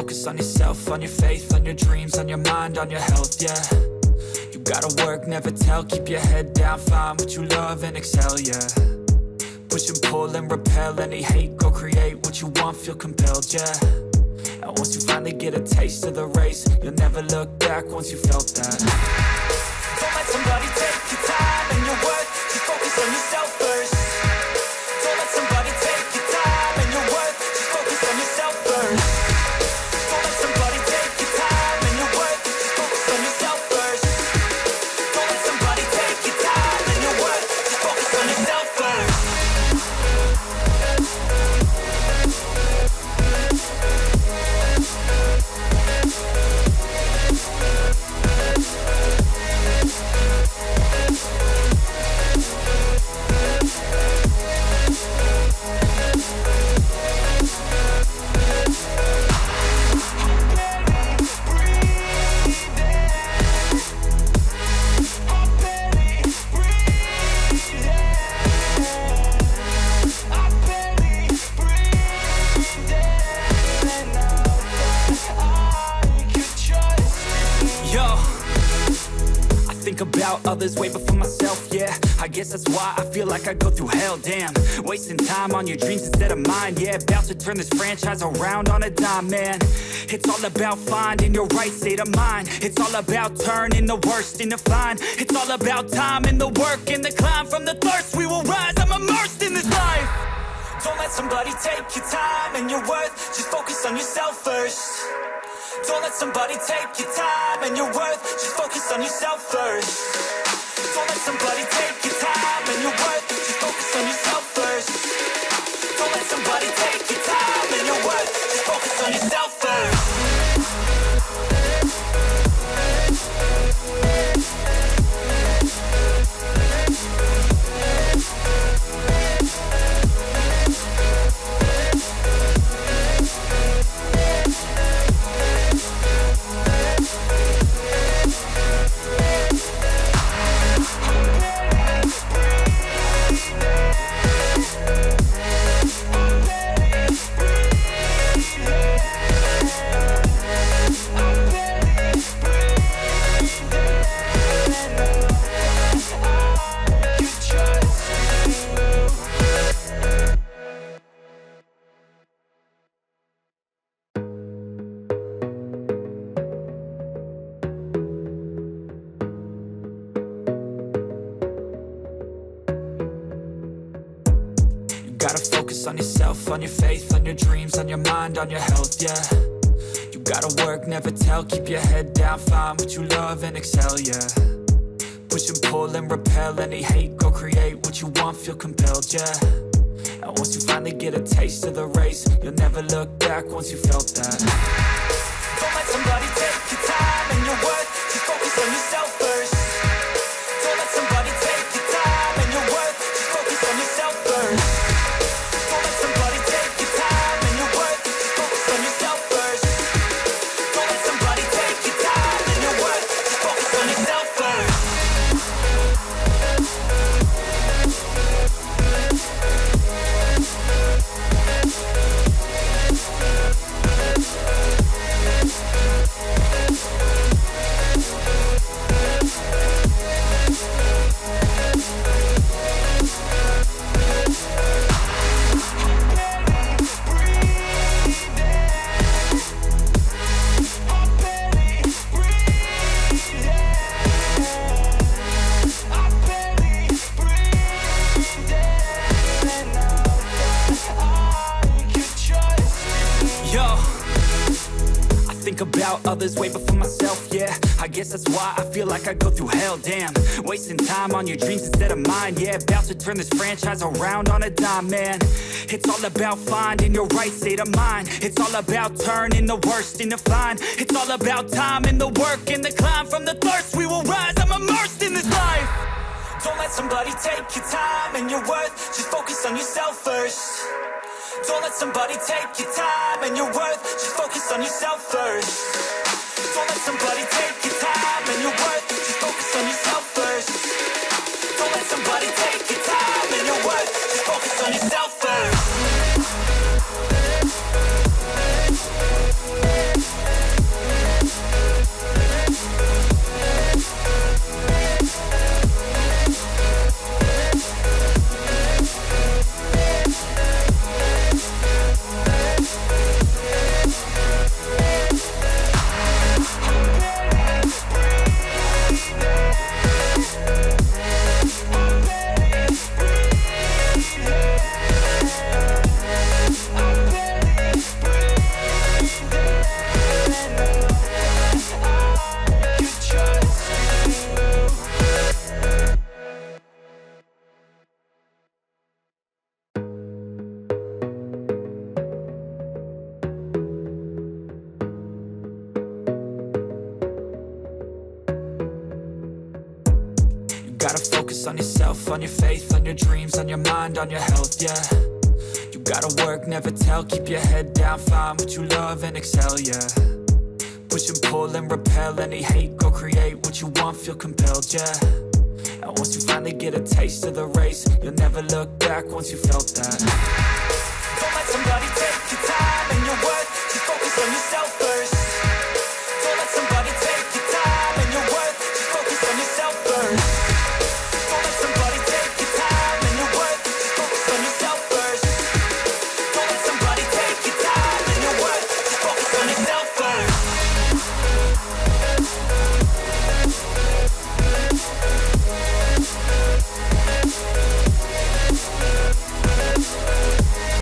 focus on yourself, on your faith, on your dreams, on your mind, on your health, yeah. You gotta work, never tell, keep your head down, find what you love and excel, yeah. Push and pull and repel any hate, go create what you want, feel compelled, yeah. And once you finally get a taste of the race, you'll never look back once you felt that. Don't let somebody take your time and your worth, just focus on yourself first. Don't let somebody take your time and your worth, just focus on yourself first. Don't let somebody take your time and your worth, just focus on yourself first. Don't let somebody take your time and your worth, just focus on yourself first. About others way before myself, yeah. I guess that's why I feel like I go through hell, damn. Wasting time on your dreams instead of mine, yeah. About to turn this franchise around on a dime, man. It's all about finding your right state of mind. It's all about turning the worst into fine. It's all about time and the work and the climb. From the thirst we will rise, I'm immersed in this life. Don't let somebody take your time and your worth, just focus on yourself first. Don't let somebody take your time and your worth, just focus on yourself first. Don't let somebody take your time and your worth, just focus on yourself first. Don't let somebody take your time and your worth, just focus on yourself first. Gotta focus on yourself, on your faith, on your dreams, on your mind, on your health, yeah. You gotta work, never tell, keep your head down, find what you love and excel, yeah. Push and pull and repel any hate, go create what you want, feel compelled, yeah. And once you finally get a taste of the race, you'll never look back once you felt that. Don't let somebody take your time and your worth, just focus on yourself first. Don't let somebody take your time and your worth, just focus on yourself first. Don't let somebody take your time and your worth, just focus on yourself first. Don't let somebody take your time and your worth, just focus on yourself first. About others way before myself, yeah. I guess that's why I feel like I go through hell, damn. Wasting time on your dreams instead of mine, yeah. About to turn this franchise around on a dime, man. It's all about finding your right state of mind. It's all about turning the worst into fine. It's all about time and the work and the climb. From the thirst we will rise, I'm immersed in this life. Don't let somebody take your time and your worth, just focus on yourself first. Don't let somebody take your time and your worth, just focus on yourself first. Don't let somebody take your time and your worth, just focus on yourself first. Don't let somebody take your time and your worth, just focus on yourself first. gotta focus on yourself, on your faith, on your dreams, on your mind, on your health, yeah. You gotta work, never tell, keep your head down, find what you love and excel, yeah. Push and pull and repel any hate, go create what you want, feel compelled, yeah. And once you finally get a taste of the race, you'll never look back once you felt that.